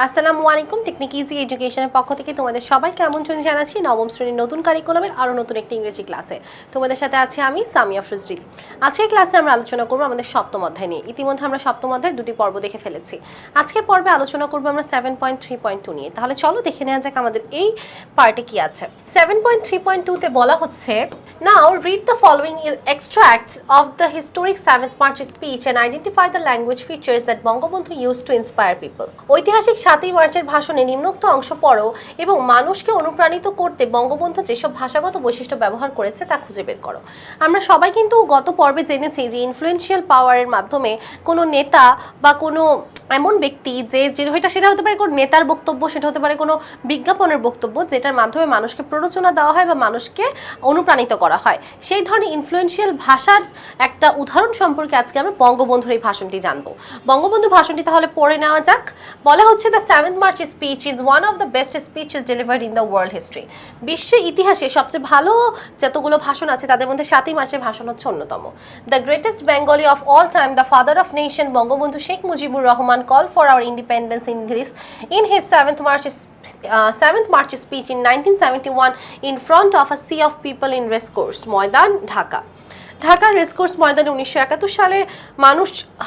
আসসালামু আলাইকুম। Technique easy এডুকেশনের পক্ষ থেকে তোমাদের সবাইকে আমন্ত্রণ জানাচ্ছি নবম শ্রেণীর নতুন কারিকুলামের আরও নতুন একটি ইংরেজি ক্লাসে। তোমাদের সাথে আছি আমি সামিয়া ফজরিদি। আজকের ক্লাসে আমরা আলোচনা করব আমাদের সপ্তম অধ্যায় নিয়ে। ইতিমধ্যে আমরা সপ্তম অধ্যায়ের দুটি পর্ব দেখে ফেলেছি। আজকের পর্বে আলোচনা করব আমরা 7.3.2 নিয়ে। তাহলে চলো দেখে নেওয়া যাক আমাদের এই পার্টে কি আছে। 7.3.2 তে বলা হচ্ছে, now read the following extracts of the historic 7th March speech and identify the language features that Bangabandhu used to inspire people. ঐতিহাসিক 7ই মার্চের ভাষণে নিম্নোক্ত অংশ পড়ো এবং মানুষকে অনুপ্রাণিত করতে বঙ্গবন্ধু যেসব ভাষাগত বৈশিষ্ট্য ব্যবহার করেছে তা খুঁজে বের করো। আমরা সবাই কিন্তু গত পর্বে জেনেছি যে ইনফ্লুয়েন্সিয়াল পাওয়ারের মাধ্যমে কোনো নেতা বা কোনো এমন ব্যক্তি যে সেটা হতে পারে কোনো নেতার বক্তব্য, সেটা হতে পারে কোনো বিজ্ঞাপনের বক্তব্য, যেটার মাধ্যমে মানুষকে প্ররোচনা দেওয়া হয় বা মানুষকে অনুপ্রাণিত করা হয়। সেই ধরনের ইনফ্লুয়েন্সিয়াল ভাষার একটা উদাহরণ সম্পর্কে আজকে আমরা বঙ্গবন্ধুর এই ভাষণটি জানবো। বঙ্গবন্ধু ভাষণটি তাহলে পড়ে নেওয়া যাক। বলা হচ্ছে, the 7th March speech is one of the best speeches delivered in the world history. বিশ্ব ইতিহাসে সবচেয়ে ভালো যতগুলো ভাষণ আছে তাদের মধ্যে 7ই মার্চের ভাষণ হচ্ছে অন্যতম। The greatest Bengali of all time, the father of nation, Bangabandhu Sheikh Mujibur Rahman call for our independence in his 7th March speech in 1971 in front of a sea of people in Racecourse ময়দান, ঢাকা। ঢাকার রেসকোর্স ময়দানে 1971 সালে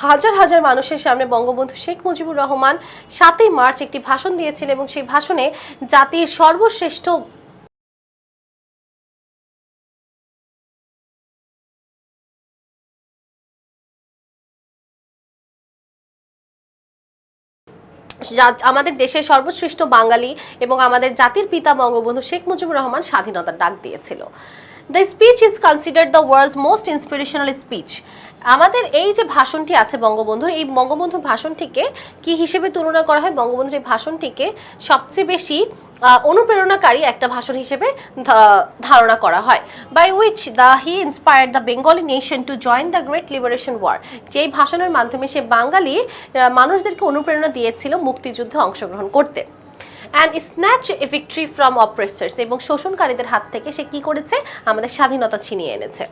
হাজার হাজার মানুষের সামনে বঙ্গবন্ধু শেখ মুজিবুর রহমান 7ই মার্চ একটি ভাষণ দিয়েছিলেন এবং সেই ভাষণে জাতির সর্বশ্রেষ্ঠ আমাদের দেশের সর্বশ্রেষ্ঠ বাঙালি এবং আমাদের জাতির পিতা বঙ্গবন্ধু শেখ মুজিবুর রহমান স্বাধীনতার ডাক দিয়েছিল। The speech is considered the world's most inspirational speech. আমাদের এই যে ভাষণটি আছে বঙ্গবন্ধুর, এই বঙ্গবন্ধুর ভাষণটিকে কি হিসেবে তুলনা করা হয়? বঙ্গবন্ধুর এই ভাষণটিকে সবচেয়ে বেশি অনুপ্রেরণাকারী একটা ভাষণ হিসেবে ধারণা করা হয়। By which he inspired the Bengali nation to join the great liberation war. যেই ভাষণের মাধ্যমে সে বাঙালি মানুষদেরকে অনুপ্রেরণা দিয়েছিল মুক্তিযুদ্ধে অংশগ্রহণ করতে। And snatch a victory from oppressors, এবং শোষণকারীদের হাত থেকে সে কি করেছে? আমাদের স্বাধীনতা ছিনিয়ে এনেছে।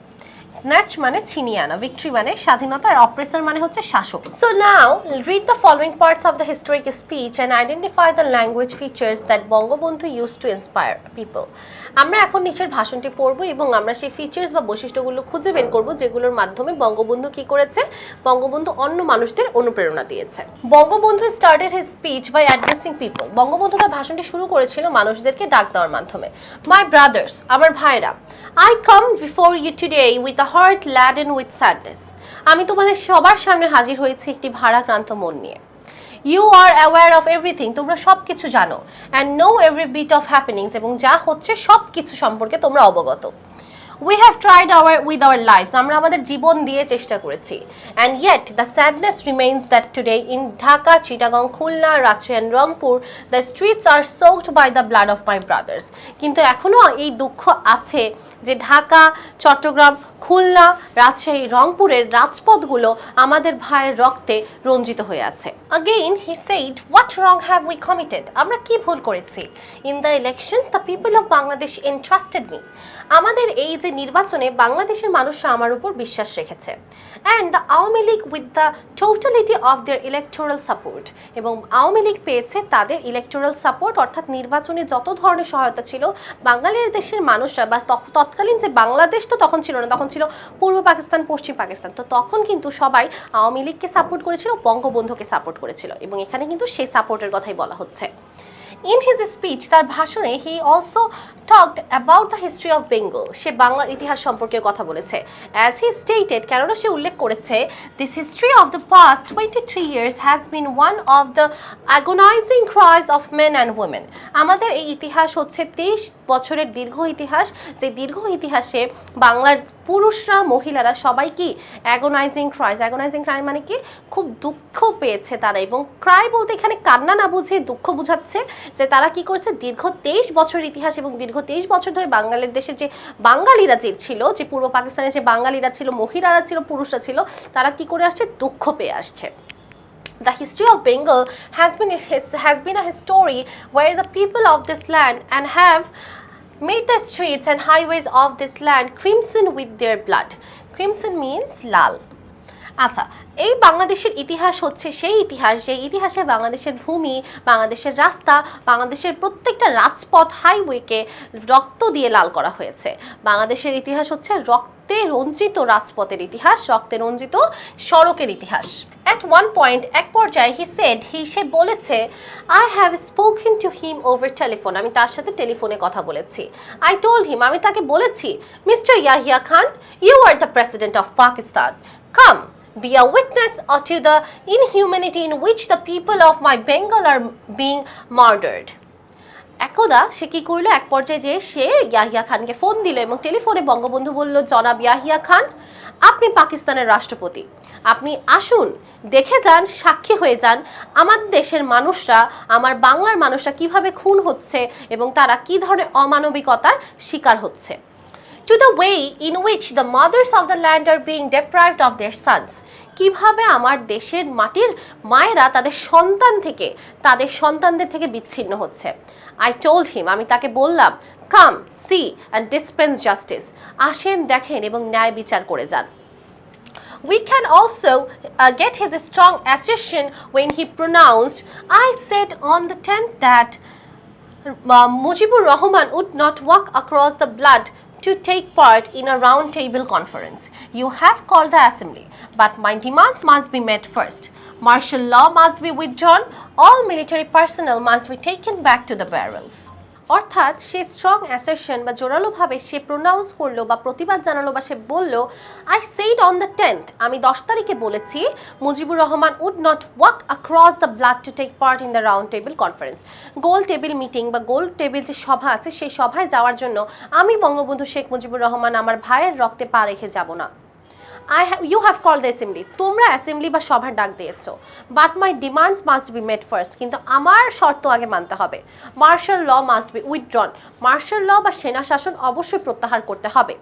স্ন্যাচ মানে ছিনিয়ে আনা, ভিক্টরি মানে স্বাধীনতা, আর অপ্রেসার মানে হচ্ছে শাসক। So now read the following parts of the historic speech and identify the language features that Bangabandhu use to inspire people. আমরা এখন নিচের ভাষণটি পড়বো এবং আমরা সেই ফিচার্স বা বৈশিষ্ট্যগুলো খুঁজে বের করবো যেগুলোর মাধ্যমে বঙ্গবন্ধু কি করেছে? বঙ্গবন্ধু অন্য মানুষদের অনুপ্রেরণা দিয়েছে। Bangabandhu started his speech by addressing people. Bangabandhu তার ভাষণটি শুরু করেছিল মানুষদেরকে ডাক দেওয়ার মাধ্যমে। মাই ব্রাদার্স, আমার ভাইরা, I come before you today with a heart laden with sadness. আমি তোমাদের সবার সামনে হাজির হয়েছি একটি ভারাক্রান্ত মন নিয়ে। You are aware of everything, তোমরা সব কিছু জানো। And know every bit of happenings, এবং যা হচ্ছে সব কিছু সম্পর্কে তোমরা অবগত। We have tried with our lives, আমরা আমাদের জীবন দিয়ে চেষ্টা করেছি। And yet the sadness remains that today in Dhaka, Chittagong, Khulna, Rajshahi and Rangpur the streets are soaked by the blood of my brothers. কিন্তু এখনো এই দুঃখ আছে যে ঢাকা, চট্টগ্রাম, খুলনা, রাজশাহী, রংপুরের রাজপথগুলো আমাদের ভাইয়ের রক্তে রঞ্জিত হয়ে আছে। Again he said, what wrong have we committed? আমরা কি ভুল করেছি? In the elections the people of Bangladesh entrusted me. আমাদের এই যে নির্বাচনে বাংলাদেশের মানুষরা আমার উপর বিশ্বাস রেখেছে। And the Awami League with the totality of their electoral support, এবং আওয়ামী লীগ পেয়েছে তাদের ইলেকটোরাল সাপোর্ট, অর্থাৎ নির্বাচনে যত ধরনের সহায়তা ছিল বাঙালির দেশের মানুষরা বা তৎকালীন যে বাংলাদেশ তো তখন ছিল না, তখন ছিল পূর্ব পাকিস্তান, পশ্চিম পাকিস্তান, তো তখন কিন্তু সবাই আওয়ামী লীগকে সাপোর্ট করেছিল, বঙ্গবন্ধুকে সাপোর্ট করেছিল, এবং এখানে কিন্তু সেই সাপোর্টের কথাই বলা হচ্ছে। In his speech, তার ভাষণে he also talked about the history of Bengal. সে বাংলার ইতিহাস সম্পর্কে কথা বলেছে। As he stated, কেননা সে উল্লেখ করেছে, this history of the past 23 years has been one of the agonizing cries of men and women. আমাদের এই ইতিহাস হচ্ছে 23 বছরের দীর্ঘ ইতিহাস, যে দীর্ঘ ইতিহাসে বাংলার পুরুষরা, মহিলারা সবাই কি অ্যাগোনাইজিং ক্রাই মানে কি খুব দুঃখ পেয়েছে তারা, এবং ক্রাই বলতে এখানে কান্না না বুঝে দুঃখ বুঝাচ্ছে যে তারা কি করছে, দীর্ঘ 23 বছরের ইতিহাস এবং দীর্ঘ 23 বছর ধরে বাঙালির দেশের যে বাঙালিরা যে ছিল, যে পূর্ব পাকিস্তানের যে বাঙালিরা ছিল, মহিলারা ছিল, পুরুষরা ছিল, তারা কি করে আসছে? দুঃখ পেয়ে আসছে। The history of Bengal has been a story where the people of this land and have made the streets and highways of this land crimson with their blood. Crimson means lal. আচ্ছা, এই বাংলাদেশের ইতিহাস হচ্ছে সেই ইতিহাস যে ইতিহাসে বাংলাদেশের ভূমি, বাংলাদেশের রাস্তা, বাংলাদেশের প্রত্যেকটা রাজপথ হাইওয়েকে রক্ত দিয়ে লাল করা হয়েছে। বাংলাদেশের ইতিহাস হচ্ছে রক্তে রঞ্জিত রাজপথের ইতিহাস, রক্তে রঞ্জিত সড়কের ইতিহাস। At one point, এক পর্যায়ে সে বলেছে, I have spoken to him over telephone. আমি তার সাথে টেলিফোনে কথা বলেছি। I told him, আমি তাকে বলেছি, Mr. Yahya Khan, you are the president of Pakistan. Come, be a witness to the inhumanity in which the people of my Bengal are being murdered. একদা সে কি করলো, এক পর্যায়ে যে সে ইয়াহিয়া খানকে ফোন দিল এবং টেলিফোনে বঙ্গবন্ধু বলল, জনাব ইয়াহিয়া খান, আপনি পাকিস্তানের রাষ্ট্রপতি, আপনি আসুন, দেখে যান, সাক্ষী হয়ে যান আমার দেশের মানুষরা, আমার বাংলার মানুষরা কিভাবে খুন হচ্ছে এবং তারা কি ধরনের অমানবিকতার শিকার হচ্ছে। To the way in which the mothers of the land are being deprived of their sons. কিভাবে আমার দেশের মাটির মায়েরা তাদের সন্তানদের থেকে বিচ্ছিন্ন হচ্ছে। I told him, আমি তাকে বললাম, come, see and dispense justice. আসেন, দেখেন এবং ন্যায় বিচার করে যান। We can also get his strong assertion when he pronounced, I said on the 10th that Mujibur Rahman would not walk across the blood to take part in a round table conference. You have called the assembly, but my demands must be met first. Martial law must be withdrawn. All military personnel must be taken back to the barracks. অর্থাৎ সে strong assertion বা জোরালোভাবে সে pronounce করলো বা প্রতিবাদ জানালো বা সে বলল, I said on the 10th, আমি 10 তারিখে বলেছি, Mujibur Rahman would not walk across the blood to take part in the round table conference. গোল টেবিল মিটিং বা গোল টেবিল যে সভা আছে সেই সভায় যাওয়ার জন্য আমি বঙ্গবন্ধু শেখ মুজিবুর রহমান আমার ভাইয়ের রক্তে পা রেখে যাব না। You have called the assembly. তোমরা অ্যাসেম্বলি বা সভার ডাক দিয়েছো, but my demands must be met first, কিন্তু আমার শর্ত আগে মানতে হবে। Martial law must be withdrawn, martial law বা সেনা শাসন অবশ্যই প্রত্যাহার করতে হবে।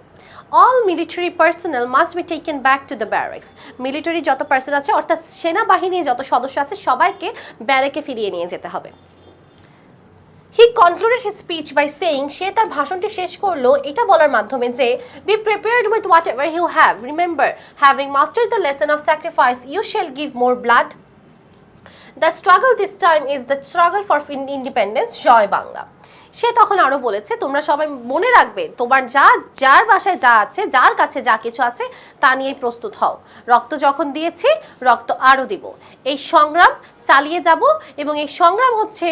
All military personnel must be taken back to the barracks, military যত পার্সন আছে অর্থাৎ সেনাবাহিনীর যত সদস্য আছে সবাইকে ব্যারেকে ফিরিয়ে নিয়ে যেতে হবে। He concluded his speech by saying, সে তার ভাষণটি শেষ করলো এটা বলার মাধ্যমে যে, be prepared with whatever you have. Remember, having mastered the lesson of sacrifice, you shall give more blood. The struggle this time is the struggle for independence. জয় বাংলা। সে তখন আরো বলেছে, তোমরা সবাই মনে রাখবে, তোমার যার বাসায় যা আছে, যার কাছে যা কিছু আছে তা নিয়ে প্রস্তুত হও। রক্ত যখন দিয়েছি, রক্ত আরো দিব। এই সংগ্রাম চালিয়ে যাব এবং এই সংগ্রাম হচ্ছে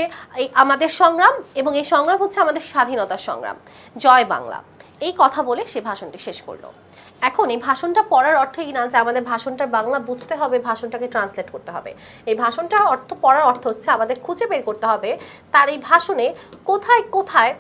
আমাদের সংগ্রাম এবং এই সংগ্রাম হচ্ছে আমাদের স্বাধীনতার সংগ্রাম। জয় বাংলা। এই কথা বলে সে ভাষণটি শেষ করলো। এখন এই ভাষণটা পড়ার অর্থ এই না যে আমাদের ভাষণটার বাংলা বুঝতে হবে, ভাষণটাকে ট্রান্সলেট করতে হবে। এই ভাষণটার পড়ার অর্থ হচ্ছে আমাদের খুঁজে বের করতে হবে তার এই ভাষণে কোথায় কোথায়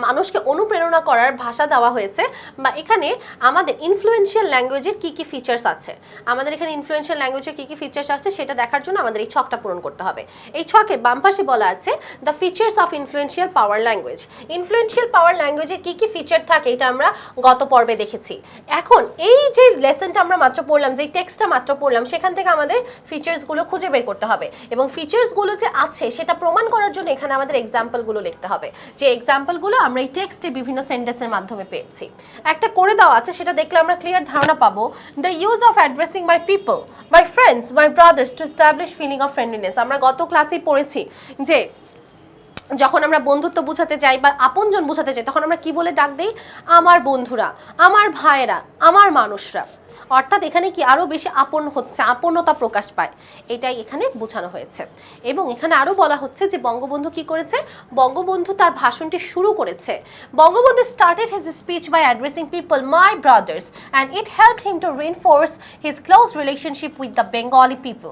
মানুষকে অনুপ্রেরণা করার ভাষা দেওয়া হয়েছে বা এখানে আমাদের ইনফ্লুয়েন্সিয়াল ল্যাঙ্গুয়েজের কী কী ফিচার্স আছে, আমাদের এখানে ইনফ্লুয়েন্সিয়াল ল্যাঙ্গুয়েজের কী কী ফিচার্স আছে সেটা দেখার জন্য আমাদের এই ছকটা পূরণ করতে হবে। এই ছকে বাম পাশে বলা আছে the features of influential power language. Influential power ল্যাঙ্গুয়েজের কী কী ফিচার থাকে এটা আমরা গত পর্বে দেখেছি। এখন এই যে লেসনটা আমরা মাত্র পড়লাম, যে টেক্সটটা মাত্র পড়লাম, সেখান থেকে আমাদের ফিচার্সগুলো খুঁজে বের করতে হবে এবং ফিচার্সগুলো যে আছে সেটা প্রমাণ করার জন্য এখানে আমাদের এক্সাম্পলগুলো লিখতে হবে, যে এক্সাম্পলগুলো আমরা এই টেক্সটে বিভিন্ন সেন্টেন্সের মাধ্যমে পেয়েছি। একটা করে দেওয়া আছে, সেটা দেখলে আমরা ক্লিয়ার ধারণা পাবো। The use of addressing my people, my friends, my brothers to establish feeling of friendliness. আমরা গত ক্লাসেই পড়েছি যে যখন আমরা বন্ধুত্ব বোঝাতে যাই বা আপনজন বোঝাতে যাই তখন আমরা কি বলে ডাক দিই, আমার বন্ধুরা, আমার ভাইয়েরা, আমার মানুষরা। অর্থাৎ এখানে কি আরও বেশি আপন হচ্ছে, আপনতা প্রকাশ পায়, এটাই এখানে বোঝানো হয়েছে। এবং এখানে আরও বলা হচ্ছে যে বঙ্গবন্ধু কি করেছে, বঙ্গবন্ধু তার ভাষণটি শুরু করেছে। Bangabandhu started his speech by addressing people my brothers and it helped him to reinforce his close relationship with the Bengali people.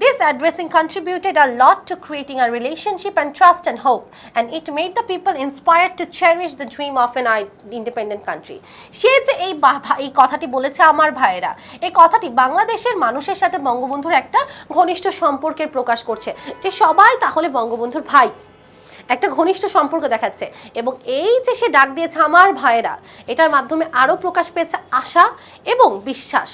This addressing contributed a lot to creating a relationship and trust and hope and it made the people inspired to cherish the dream of an independent country. সে যে এই কথাটি বলেছে আমার ভাইয়েরা, এই কথাটি বাংলাদেশের মানুষের সাথে বঙ্গবন্ধুর একটা ঘনিষ্ঠ সম্পর্কের প্রকাশ করছে, যে সবাই তাহলে বঙ্গবন্ধুর ভাই, একটা ঘনিষ্ঠ সম্পর্ক দেখাচ্ছে। এবং এই যে সে ডাক দিয়েছে আমার ভাইয়েরা, এটার মাধ্যমে আরও প্রকাশ পেয়েছে আশা এবং বিশ্বাস।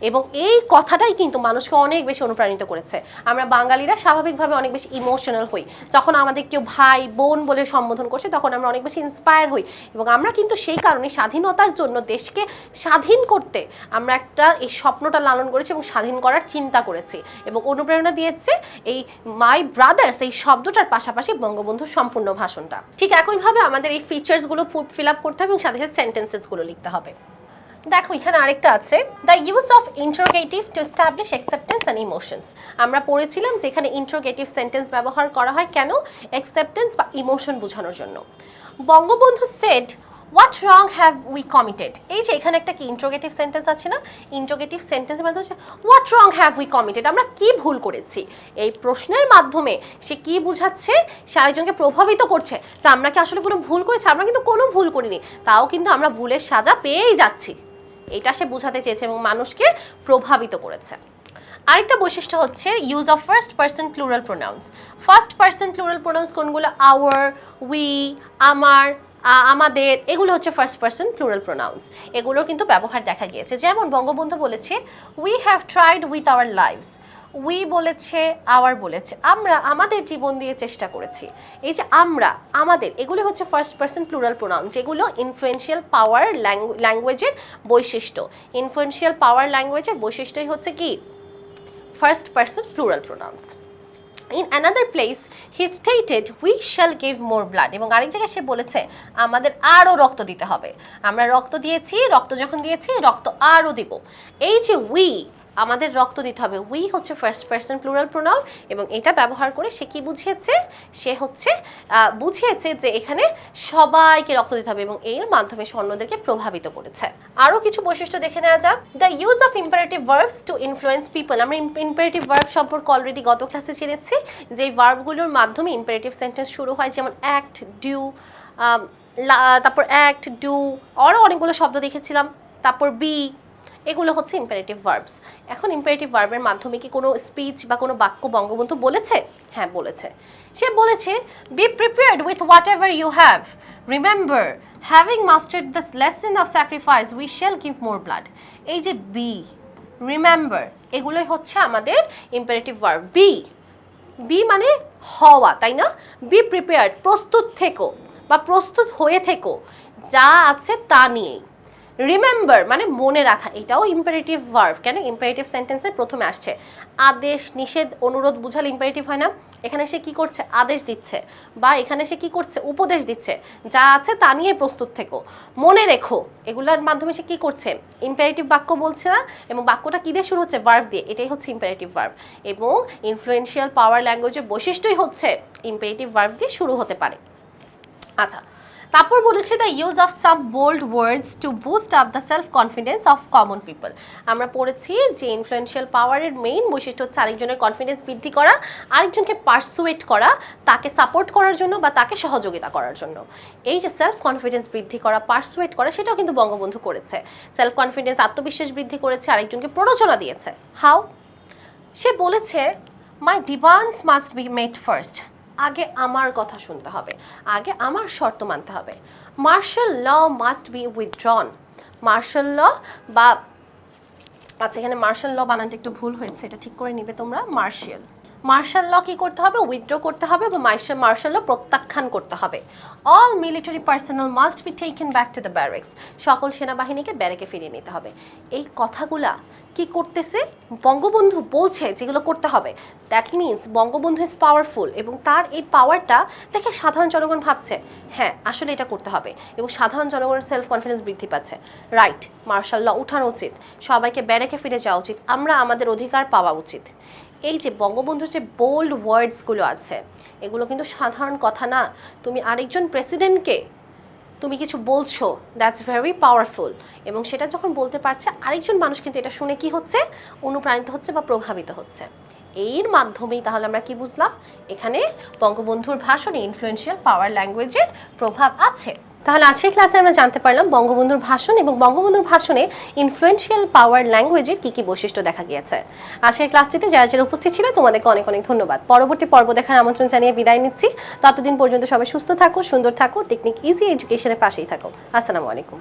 এবং এই কথাটাই কিন্তু মানুষকে অনেক বেশি অনুপ্রাণিত করেছে। আমরা বাঙালিরা স্বাভাবিকভাবে অনেক বেশি ইমোশনাল হই, যখন আমাদের কেউ ভাই বোন বলে সম্বোধন করছে তখন আমরা অনেক বেশি ইন্সপায়ার হই, এবং আমরা কিন্তু সেই কারণে স্বাধীনতার জন্য দেশকে স্বাধীন করতে আমরা একটা এই স্বপ্নটা লালন করেছি এবং স্বাধীন করার চিন্তা করেছি, এবং অনুপ্রেরণা দিয়েছে এই মাই ব্রাদার্স এই শব্দটার পাশাপাশি বঙ্গবন্ধুর সম্পূর্ণ ভাষণটা। ঠিক একইভাবে আমাদের এই ফিচার্সগুলো ফিল আপ করতে হবে এবং সাথে সাথে সেন্টেন্সেসগুলো লিখতে হবে। দেখো এখানে আরেকটা আছে, the use of interrogative to establish acceptance and emotions. আমরা পড়েছিলাম যে এখানে ইন্টারোগেটিভ সেন্টেন্স ব্যবহার করা হয় কেন? অ্যাকসেপ্টেন্স বা ইমোশন বোঝানোর জন্য। Bangabandhu said, what wrong have we committed. এই যে এখানে একটা কি ইন্টারোগেটিভ সেন্টেন্স আছে না, ইন্টারোগেটিভ সেন্টেন্সের মাধ্যমে হচ্ছে what wrong have we committed, আমরা কি ভুল করেছি। এই প্রশ্নের মাধ্যমে সে কি বুঝাচ্ছে? সে আরেকজনকে প্রভাবিত করছে যে আমরা কি আসলে কোনো ভুল করেছি? আমরা কিন্তু কোনো ভুল করিনি, তাও কিন্তু আমরা ভুলের সাজা পেয়েই যাচ্ছি, এটা সে বোঝাতে চেয়েছে এবং মানুষকে প্রভাবিত করেছে। আরেকটা বৈশিষ্ট্য হচ্ছে use of first person plural pronounce. First person plural pronounce কোনগুলো? আওয়ার, উই, আমার, আমাদের, এগুলো হচ্ছে ফার্স্ট পারসন প্লুরাল প্রোনাউন্স। এগুলোর কিন্তু ব্যবহার দেখা গিয়েছে। যেমন বঙ্গবন্ধু বলেছে we have tried with our lives, we বলেছে, আওয়ার বলেছে, আমরা আমাদের জীবন দিয়ে চেষ্টা করেছি। এই যে আমরা, আমাদের, এগুলো হচ্ছে ফার্স্ট পারসন প্লুরাল প্রোনাউন, যেগুলো ইনফ্লুয়েন্সিয়াল পাওয়ার ল্যাঙ্গুয়েজের বৈশিষ্ট্য। ইনফ্লুয়েন্সিয়াল পাওয়ার ল্যাঙ্গুয়েজের বৈশিষ্ট্যই হচ্ছে কি? First person plural pronounce. In another place, he stated, we shall give more blood. এবং আরেক জায়গায় সে বলেছে আমাদের আরও রক্ত দিতে হবে। আমরা রক্ত দিয়েছি, রক্ত যখন দিয়েছি রক্ত আরও দিব। এই যে উই, আমাদের রক্ত দিতে হবে, উই হচ্ছে ফার্স্ট পারসন প্লুরাল প্রোনাউন, এবং এটা ব্যবহার করে সে কি বুঝিয়েছে? সে হচ্ছে বুঝিয়েছে যে এখানে সবাইকে রক্ত দিতে হবে এবং এর মাধ্যমে সে অন্যদেরকে প্রভাবিত করেছে। আরও কিছু বৈশিষ্ট্য দেখে নেওয়া যাক। The use of imperative verbs two influence people. আমরা ইম্পারেটিভ ভার্ব সম্পর্কে অলরেডি গত ক্লাসে জেনেছি, যে ভার্বগুলোর মাধ্যমে ইম্পারেটিভ সেন্টেন্স শুরু হয়, যেমন অ্যাক্ট, ডিউ, তারপর অ্যাক্ট, ডু, আরও অনেকগুলো শব্দ দেখেছিলাম, তারপর বি, এগুলো হচ্ছে ইম্পারেটিভ ভার্বস। এখন ইম্পারেটিভ ভার্বের মাধ্যমে কি কোনো স্পিচ বা কোনো বাক্য বঙ্গবন্ধু বলেছে? হ্যাঁ বলেছে। সে বলেছে be prepared with whatever you have, remember having mastered the lesson of sacrifice we shall give more blood. এই যে বি, রিমেম্বার, এগুলোই হচ্ছে আমাদের ইম্পারেটিভ ভার্ব। বি, বি মানে হওয়া, তাই না? বি প্রিপেয়ার্ড, প্রস্তুত থেকো বা প্রস্তুত হয়ে থেকো যা আছে তা নিয়েই। রিমেম্বার মানে মনে রাখা, এটাও ইম্পারেটিভ ভার্ব। কেন? ইম্পারেটিভ সেন্টেন্সের প্রথমে আসছে। আদেশ, নিষেধ, অনুরোধ বুঝালে ইম্পারেটিভ হয় না? এখানে সে কি করছে? আদেশ দিচ্ছে, বা এখানে সে কি করছে? উপদেশ দিচ্ছে, যা আছে তা নিয়ে প্রস্তুত থেকো, মনে রেখো, এগুলোর মাধ্যমে সে কি করছে? ইম্পারেটিভ বাক্য বলছে না, এবং বাক্যটা কি দিয়ে শুরু হচ্ছে? ভার্ব দিয়ে। এটাই হচ্ছে ইম্পারেটিভ ভার্ব, এবং ইনফ্লুয়েন্সিয়াল পাওয়ার ল্যাঙ্গুয়েজের বৈশিষ্ট্যই হচ্ছে ইম্পারেটিভ ভার্ব দিয়ে শুরু হতে পারে। আচ্ছা, তারপর বলেছে the use of some bold words to boost up the self confidence of common people. আমরা পড়েছি যে ইনফ্লুয়েন্সিয়াল পাওয়ারের মেইন বৈশিষ্ট্য হচ্ছে আরেকজনের কনফিডেন্স বৃদ্ধি করা, আরেকজনকে পারসুয়েট করা, তাকে সাপোর্ট করার জন্য বা তাকে সহযোগিতা করার জন্য। এই যে সেলফ কনফিডেন্স বৃদ্ধি করা, পারসুয়েট করা, সেটাও কিন্তু বঙ্গবন্ধু করেছে। সেলফ কনফিডেন্স, আত্মবিশ্বাস বৃদ্ধি করেছে, আরেকজনকে প্ররোচনা দিয়েছে। হাউ? সে বলেছে my demands must be made first, আগে আমার কথা শুনতে হবে, আগে আমার শর্ত মানতে হবে। Martial law must be withdrawn. Martial law বা, আচ্ছা এখানে মার্শাল ল বানানটা একটু ভুল হয়েছে, এটা ঠিক করে নিবে তোমরা। মার্শাল ল কি করতে হবে? উইথড্র করতে হবে, বা মার্শাল ল প্রত্যাখ্যান করতে হবে। All military personnel must be taken back to the barracks. সকল সেনাবাহিনীকে ব্যারেকে ফিরিয়ে নিতে হবে। এই কথাগুলা কি করতেছে? বঙ্গবন্ধু বলছে যেগুলো করতে হবে। That means Bangabandhu is powerful, এবং তার এই পাওয়ারটা দেখে সাধারণ জনগণ ভাবছে হ্যাঁ আসলে এটা করতে হবে, এবং সাধারণ জনগণের সেলফ কনফিডেন্স বৃদ্ধি পাচ্ছে। রাইট, মার্শাল ল উঠানো উচিত, সবাইকে ব্যারেকে ফিরে যাওয়া উচিত, আমরা আমাদের অধিকার পাওয়া উচিত। এই যে বঙ্গবন্ধুর যে বোল্ড ওয়ার্ডসগুলো আছে, এগুলো কিন্তু সাধারণ কথা না। তুমি আরেকজন প্রেসিডেন্টকে তুমি কিছু বলছো, দ্যাটস ভেরি পাওয়ারফুল, এবং সেটা যখন বলতে পারছে আরেকজন মানুষ কিন্তু এটা শুনে কি হচ্ছে? অনুপ্রাণিত হচ্ছে বা প্রভাবিত হচ্ছে। এর মাধ্যমেই তাহলে আমরা কি বুঝলাম? এখানে বঙ্গবন্ধুর ভাষণে ইনফ্লুয়েন্সিয়াল পাওয়ার ল্যাঙ্গুয়েজের প্রভাব আছে। তাহলে আজকের ক্লাসে আমরা জানতে পারলাম বঙ্গবন্ধুর ভাষণ এবং বঙ্গবন্ধুর ভাষণে ইনফ্লুয়েন্সিয়াল পাওয়ার ল্যাঙ্গুয়েজের কী কী বৈশিষ্ট্য দেখা গিয়েছে। আজকের ক্লাসটিতে যারা যারা উপস্থিত ছিল তোমাদেরকে অনেক অনেক ধন্যবাদ। পরবর্তী পর্ব দেখার আমন্ত্রণ জানিয়ে বিদায় নিচ্ছি। ততদিন পর্যন্ত সবাই সুস্থ থাকো, সুন্দর থাকো, টেকনিক ইজি এডুকেশনের পাশেই থাকো। আসসালামু আলাইকুম।